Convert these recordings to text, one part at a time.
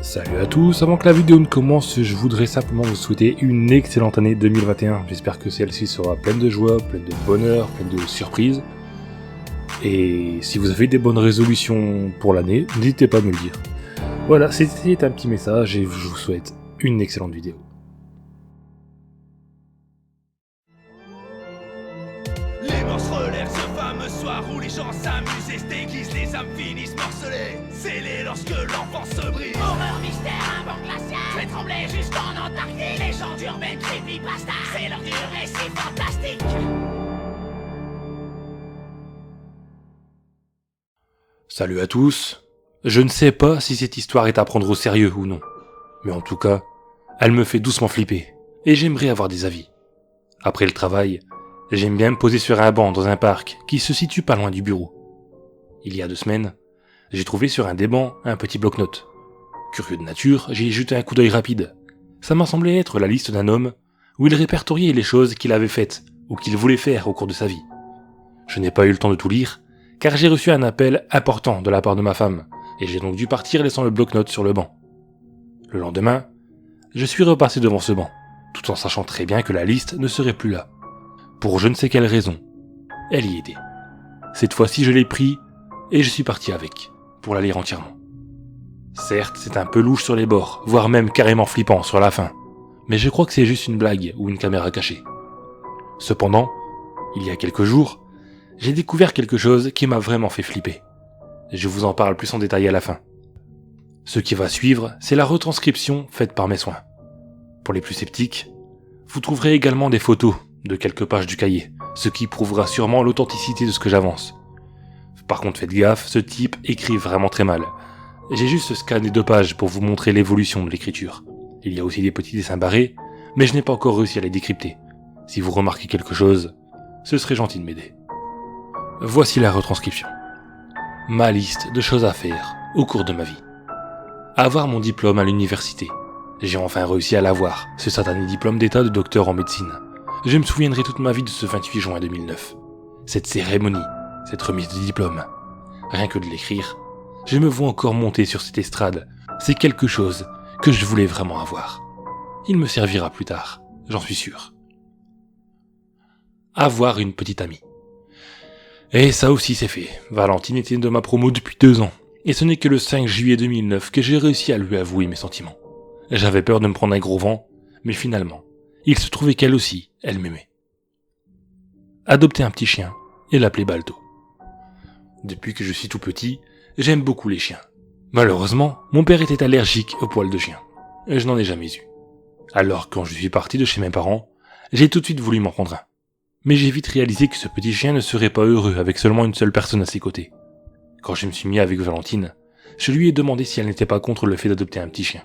Salut à tous, avant que la vidéo ne commence, je voudrais simplement vous souhaiter une excellente année 2021. J'espère que celle-ci sera pleine de joie, pleine de bonheur, pleine de surprises. Et si vous avez des bonnes résolutions pour l'année, n'hésitez pas à me le dire. Voilà, c'était un petit message et je vous souhaite une excellente vidéo. Les morses relèvent ce fameux soir où les gens s'amusent et se déguisent, les âmes finissent morcelées, scellées lorsque l'enfance se brise. Horreur, mystère, un banc glacial, je vais trembler jusqu'en Antarctique. Légende urbaine, creepypasta, c'est l'heure du récit fantastique. Salut à tous. Je ne sais pas si cette histoire est à prendre au sérieux ou non, mais en tout cas, elle me fait doucement flipper, et j'aimerais avoir des avis. Après le travail, j'aime bien me poser sur un banc dans un parc qui se situe pas loin du bureau. Il y a 2 semaines, j'ai trouvé sur un des bancs un petit bloc-notes. Curieux de nature, j'y ai jeté un coup d'œil rapide. Ça m'a semblé être la liste d'un homme où il répertoriait les choses qu'il avait faites ou qu'il voulait faire au cours de sa vie. Je n'ai pas eu le temps de tout lire, car j'ai reçu un appel important de la part de ma femme, et j'ai donc dû partir laissant le bloc-notes sur le banc. Le lendemain, je suis repassé devant ce banc, tout en sachant très bien que la liste ne serait plus là. Pour je ne sais quelle raison, elle y était. Cette fois-ci, je l'ai pris et je suis parti avec, pour la lire entièrement. Certes, c'est un peu louche sur les bords, voire même carrément flippant sur la fin, mais je crois que c'est juste une blague ou une caméra cachée. Cependant, il y a quelques jours, j'ai découvert quelque chose qui m'a vraiment fait flipper. Je vous en parle plus en détail à la fin. Ce qui va suivre, c'est la retranscription faite par mes soins. Pour les plus sceptiques, vous trouverez également des photos de quelques pages du cahier, ce qui prouvera sûrement l'authenticité de ce que j'avance. Par contre, faites gaffe, ce type écrit vraiment très mal. J'ai juste scanné 2 pages pour vous montrer l'évolution de l'écriture. Il y a aussi des petits dessins barrés, mais je n'ai pas encore réussi à les décrypter. Si vous remarquez quelque chose, ce serait gentil de m'aider. Voici la retranscription. Ma liste de choses à faire au cours de ma vie. Avoir mon diplôme à l'université. J'ai enfin réussi à l'avoir, ce satané diplôme d'état de docteur en médecine. Je me souviendrai toute ma vie de ce 28 juin 2009. Cette cérémonie, cette remise de diplôme. Rien que de l'écrire, je me vois encore monter sur cette estrade. C'est quelque chose que je voulais vraiment avoir. Il me servira plus tard, j'en suis sûr. Avoir une petite amie. Et ça aussi c'est fait. Valentine était de ma promo depuis 2 ans. Et ce n'est que le 5 juillet 2009 que j'ai réussi à lui avouer mes sentiments. J'avais peur de me prendre un gros vent, mais finalement, il se trouvait qu'elle aussi, elle m'aimait. Adopter un petit chien et l'appeler Balto. Depuis que je suis tout petit, j'aime beaucoup les chiens. Malheureusement, mon père était allergique aux poils de chien, et je n'en ai jamais eu. Alors quand je suis parti de chez mes parents, j'ai tout de suite voulu m'en prendre un. Mais j'ai vite réalisé que ce petit chien ne serait pas heureux avec seulement une seule personne à ses côtés. Quand je me suis mis avec Valentine, je lui ai demandé si elle n'était pas contre le fait d'adopter un petit chien.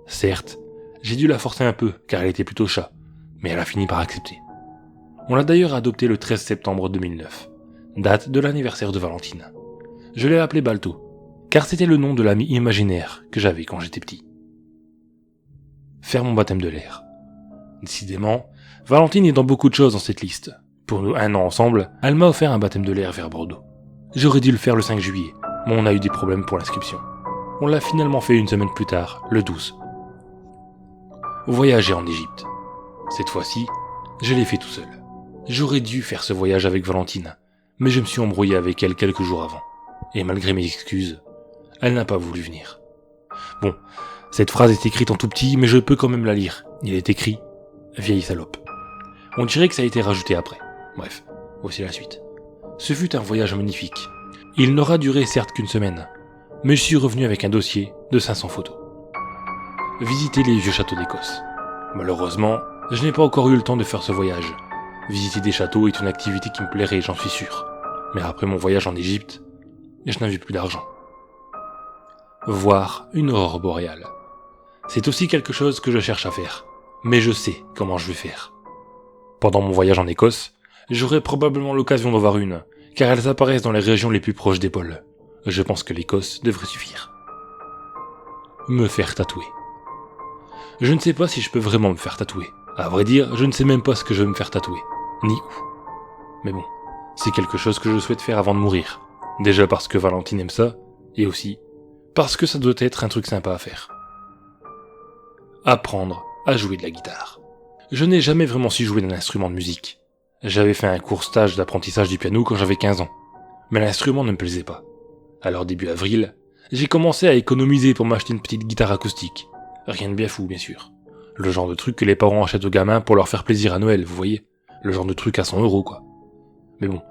Certes, j'ai dû la forcer un peu car elle était plutôt chat, mais elle a fini par accepter. On l'a d'ailleurs adopté le 13 septembre 2009, date de l'anniversaire de Valentine. Je l'ai appelé Balto, car c'était le nom de l'ami imaginaire que j'avais quand j'étais petit. Faire mon baptême de l'air. Décidément, Valentine est dans beaucoup de choses dans cette liste. Pour nous 1 an ensemble, elle m'a offert un baptême de l'air vers Bordeaux. J'aurais dû le faire le 5 juillet, mais on a eu des problèmes pour l'inscription. On l'a finalement fait 1 semaine plus tard, le 12. Voyager en Égypte. Cette fois-ci, je l'ai fait tout seul. J'aurais dû faire ce voyage avec Valentine, mais je me suis embrouillé avec elle quelques jours avant. Et malgré mes excuses, elle n'a pas voulu venir. Bon, cette phrase est écrite en tout petit, mais je peux quand même la lire. Il est écrit « Vieille salope ». On dirait que ça a été rajouté après. Bref, voici la suite. Ce fut un voyage magnifique. Il n'aura duré certes qu'1 semaine, mais je suis revenu avec un dossier de 500 photos. Visiter les vieux châteaux d'Écosse. Malheureusement, je n'ai pas encore eu le temps de faire ce voyage. Visiter des châteaux est une activité qui me plairait, j'en suis sûr. Mais après mon voyage en Égypte, je n'avais plus d'argent. Voir une aurore boréale. C'est aussi quelque chose que je cherche à faire, mais je sais comment je vais faire. Pendant mon voyage en Écosse, j'aurai probablement l'occasion d'en voir une, car elles apparaissent dans les régions les plus proches des pôles. Je pense que l'Écosse devrait suffire. Me faire tatouer. Je ne sais pas si je peux vraiment me faire tatouer. À vrai dire, je ne sais même pas ce que je veux me faire tatouer, ni où. Mais bon, c'est quelque chose que je souhaite faire avant de mourir. Déjà parce que Valentine aime ça, et aussi parce que ça doit être un truc sympa à faire. apprendre à jouer de la guitare. Je n'ai jamais vraiment su jouer d'un instrument de musique. J'avais fait un court stage d'apprentissage du piano quand j'avais 15 ans, mais l'instrument ne me plaisait pas. Alors début avril, j'ai commencé à économiser pour m'acheter une petite guitare acoustique. Rien de bien fou, bien sûr. Le genre de truc que les parents achètent aux gamins pour leur faire plaisir à Noël, vous voyez. Le genre de truc à 100 € quoi. Mais bon,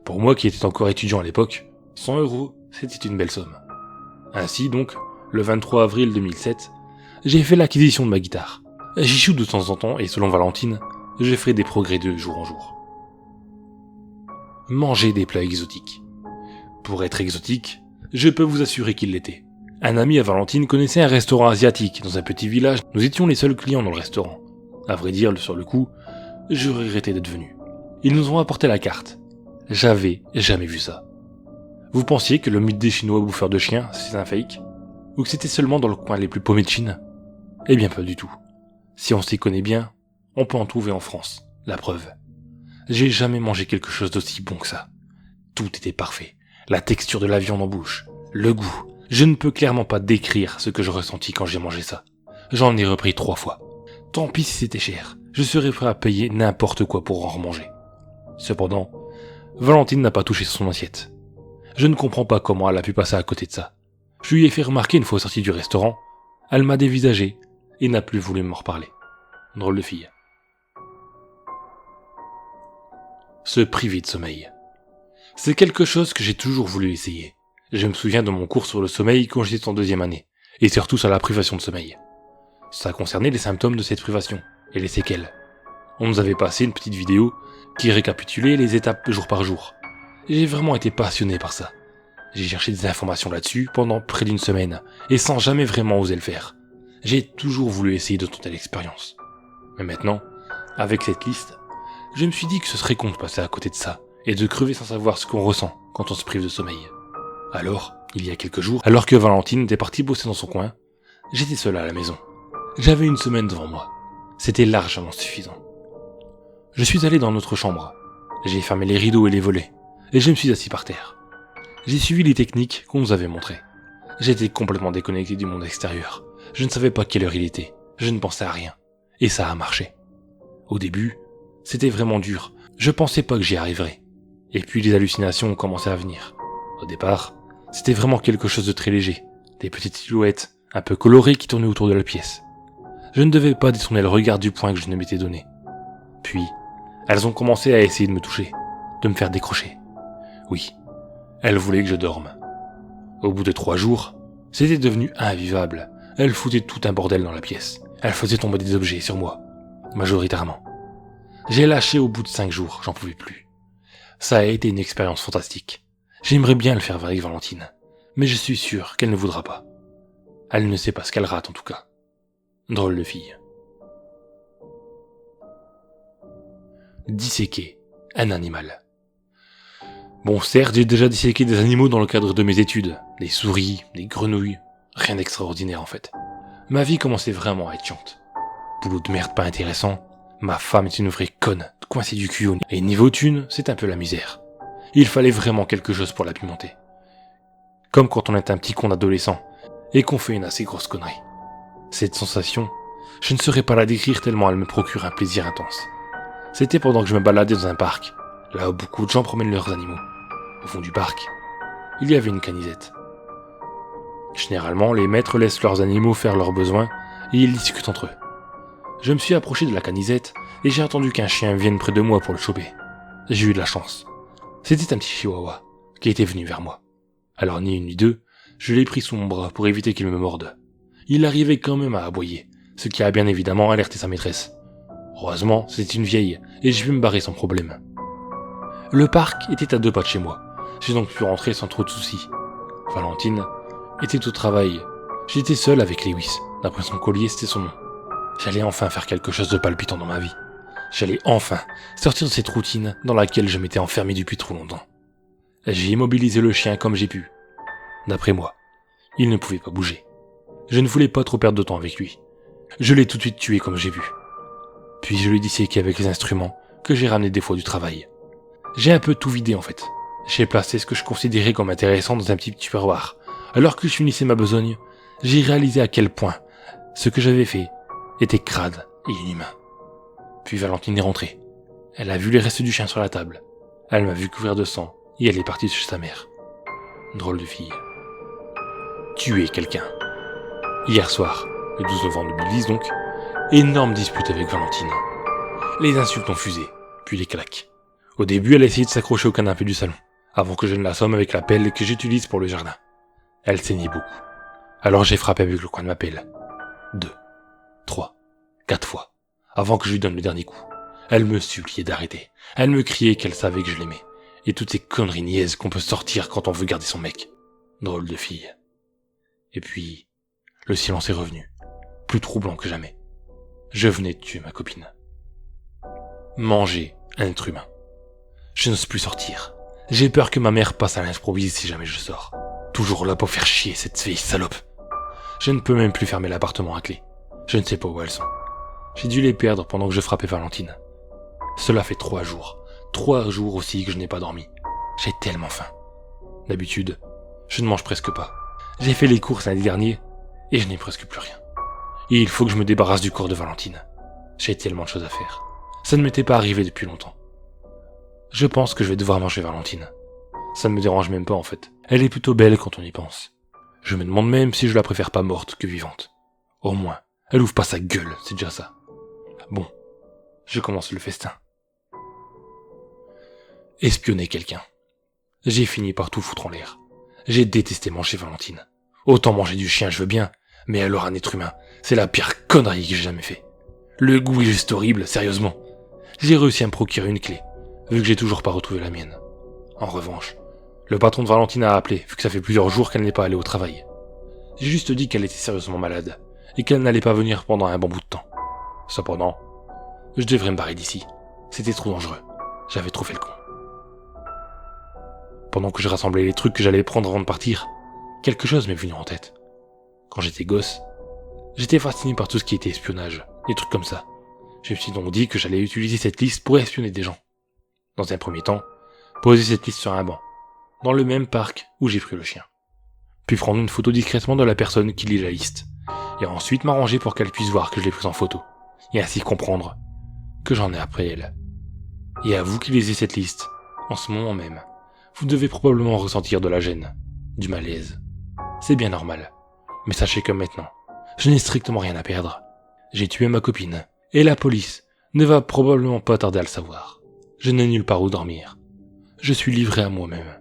pour moi qui étais encore étudiant à l'époque, 100 €, c'était une belle somme. Ainsi donc, le 23 avril 2007, j'ai fait l'acquisition de ma guitare. J'y joue de temps en temps et selon Valentine, je ferai des progrès de jour en jour. Manger des plats exotiques. Pour être exotique, je peux vous assurer qu'il l'était. Un ami à Valentine connaissait un restaurant asiatique dans un petit village. Nous étions les seuls clients dans le restaurant. À vrai dire, sur le coup, je regrettais d'être venu. Ils nous ont apporté la carte. J'avais jamais vu ça. Vous pensiez que le mythe des Chinois bouffeurs de chiens, c'était un fake? Ou que c'était seulement dans le coin les plus paumés de Chine? Eh bien pas du tout. Si on s'y connaît bien, on peut en trouver en France. La preuve. J'ai jamais mangé quelque chose d'aussi bon que ça. Tout était parfait. La texture de la viande en bouche, le goût. Je ne peux clairement pas décrire ce que je ressentis quand j'ai mangé ça. J'en ai repris 3 fois. Tant pis si c'était cher, je serais prêt à payer n'importe quoi pour en remanger. Cependant, Valentine n'a pas touché son assiette. Je ne comprends pas comment elle a pu passer à côté de ça. Je lui ai fait remarquer une fois sortie du restaurant, elle m'a dévisagé et n'a plus voulu m'en reparler. Drôle de fille. Se priver de sommeil. C'est quelque chose que j'ai toujours voulu essayer. Je me souviens de mon cours sur le sommeil quand j'étais en 2e année, et surtout sur la privation de sommeil. Ça concernait les symptômes de cette privation, et les séquelles. On nous avait passé une petite vidéo qui récapitulait les étapes jour par jour. J'ai vraiment été passionné par ça. J'ai cherché des informations là-dessus pendant près d'une semaine, et sans jamais vraiment oser le faire. J'ai toujours voulu essayer de tenter l'expérience. Mais maintenant, avec cette liste, je me suis dit que ce serait con de passer à côté de ça, et de crever sans savoir ce qu'on ressent quand on se prive de sommeil. Alors, il y a quelques jours, alors que Valentine était partie bosser dans son coin, j'étais seul à la maison. J'avais une semaine devant moi. C'était largement suffisant. Je suis allé dans notre chambre. J'ai fermé les rideaux et les volets, et je me suis assis par terre. J'ai suivi les techniques qu'on nous avait montrées. J'étais complètement déconnecté du monde extérieur. Je ne savais pas quelle heure il était. Je ne pensais à rien. Et ça a marché. Au début, c'était vraiment dur. Je pensais pas que j'y arriverais. Et puis les hallucinations ont commencé à venir. Au départ, c'était vraiment quelque chose de très léger. Des petites silhouettes, un peu colorées qui tournaient autour de la pièce. Je ne devais pas détourner le regard du point que je ne m'étais donné. Puis, elles ont commencé à essayer de me toucher, de me faire décrocher. Oui, elles voulaient que je dorme. Au bout de 3 jours, c'était devenu invivable. Elles foutaient tout un bordel dans la pièce. Elles faisaient tomber des objets sur moi, majoritairement. J'ai lâché au bout de 5 jours, j'en pouvais plus. Ça a été une expérience fantastique. J'aimerais bien le faire avec Valentine, mais je suis sûr qu'elle ne voudra pas. Elle ne sait pas ce qu'elle rate en tout cas. Drôle de fille. Disséquer un animal. Bon, certes, j'ai déjà disséqué des animaux dans le cadre de mes études. Des souris, des grenouilles. Rien d'extraordinaire en fait. Ma vie commençait vraiment à être chiante. Boulot de merde pas intéressant. Ma femme est une vraie conne, coincée du cul au nez. Et niveau thune, c'est un peu la misère. Il fallait vraiment quelque chose pour la pimenter. Comme quand on est un petit con adolescent et qu'on fait une assez grosse connerie. Cette sensation, je ne saurais pas la décrire tellement elle me procure un plaisir intense. C'était pendant que je me baladais dans un parc, là où beaucoup de gens promènent leurs animaux. Au fond du parc, il y avait une canisette. Généralement, les maîtres laissent leurs animaux faire leurs besoins et ils discutent entre eux. Je me suis approché de la canisette et j'ai attendu qu'un chien vienne près de moi pour le choper. J'ai eu de la chance. C'était un petit chihuahua qui était venu vers moi. Alors ni une ni deux, je l'ai pris sous mon bras pour éviter qu'il me morde. Il arrivait quand même à aboyer, ce qui a bien évidemment alerté sa maîtresse. Heureusement, c'était une vieille et j'ai pu me barrer sans problème. Le parc était à 2 pas de chez moi. J'ai donc pu rentrer sans trop de soucis. Valentine était au travail. J'étais seul avec Lewis. D'après son collier, c'était son nom. J'allais enfin faire quelque chose de palpitant dans ma vie. J'allais enfin sortir de cette routine dans laquelle je m'étais enfermé depuis trop longtemps. J'ai immobilisé le chien comme j'ai pu. D'après moi, il ne pouvait pas bouger. Je ne voulais pas trop perdre de temps avec lui. Je l'ai tout de suite tué comme j'ai vu. Puis je l'ai disséqué avec les instruments que j'ai ramenés des fois du travail. J'ai un peu tout vidé en fait. J'ai placé ce que je considérais comme intéressant dans un petit tupperware. Alors que je finissais ma besogne, j'ai réalisé à quel point ce que j'avais fait était crade et inhumain. Puis Valentine est rentrée. Elle a vu les restes du chien sur la table. Elle m'a vu couvert de sang et elle est partie chez sa mère. Drôle de fille. Tuer quelqu'un. Hier soir, le 12 novembre 2010 donc, énorme dispute avec Valentine. Les insultes ont fusé, puis les claques. Au début, elle a essayé de s'accrocher au canapé du salon, avant que je ne l'assomme avec la pelle que j'utilise pour le jardin. Elle saignait beaucoup. Alors j'ai frappé avec le coin de ma pelle. 2, 3, 4 fois, avant que je lui donne le dernier coup. Elle me suppliait d'arrêter. Elle me criait qu'elle savait que je l'aimais. Et toutes ces conneries niaises qu'on peut sortir quand on veut garder son mec. Drôle de fille. Et puis, le silence est revenu, plus troublant que jamais. Je venais de tuer ma copine. Manger un être humain. Je n'ose plus sortir. J'ai peur que ma mère passe à l'improviste si jamais je sors. Toujours là pour faire chier cette vieille salope. Je ne peux même plus fermer l'appartement à clé. Je ne sais pas où elles sont. J'ai dû les perdre pendant que je frappais Valentine. Cela fait 3 jours. 3 jours aussi que je n'ai pas dormi. J'ai tellement faim. D'habitude, je ne mange presque pas. J'ai fait les courses l'année dernière et je n'ai presque plus rien. Et il faut que je me débarrasse du corps de Valentine. J'ai tellement de choses à faire. Ça ne m'était pas arrivé depuis longtemps. Je pense que je vais devoir manger Valentine. Ça ne me dérange même pas en fait. Elle est plutôt belle quand on y pense. Je me demande même si je la préfère pas morte que vivante. Au moins, elle ouvre pas sa gueule, c'est déjà ça. Bon, je commence le festin. Espionner quelqu'un. J'ai fini par tout foutre en l'air. J'ai détesté manger Valentine. Autant manger du chien, je veux bien, mais alors un être humain, c'est la pire connerie que j'ai jamais fait. Le goût est juste horrible, sérieusement. J'ai réussi à me procurer une clé, vu que j'ai toujours pas retrouvé la mienne. En revanche, le patron de Valentine a appelé, vu que ça fait plusieurs jours qu'elle n'est pas allée au travail. J'ai juste dit qu'elle était sérieusement malade, et qu'elle n'allait pas venir pendant un bon bout de temps. Cependant, je devrais me barrer d'ici. C'était trop dangereux. J'avais trop fait le con. Pendant que je rassemblais les trucs que j'allais prendre avant de partir, quelque chose m'est venu en tête. Quand j'étais gosse, j'étais fasciné par tout ce qui était espionnage, des trucs comme ça. Je me suis donc dit que j'allais utiliser cette liste pour espionner des gens. Dans un premier temps, poser cette liste sur un banc, dans le même parc où j'ai pris le chien. Puis prendre une photo discrètement de la personne qui lit la liste, et ensuite m'arranger pour qu'elle puisse voir que je l'ai prise en photo, et ainsi comprendre que j'en ai après elle. Et à vous qui lisez cette liste, en ce moment même, vous devez probablement ressentir de la gêne, du malaise. C'est bien normal, mais sachez que maintenant, je n'ai strictement rien à perdre. J'ai tué ma copine, et la police ne va probablement pas tarder à le savoir. Je n'ai nulle part où dormir. Je suis livré à moi-même.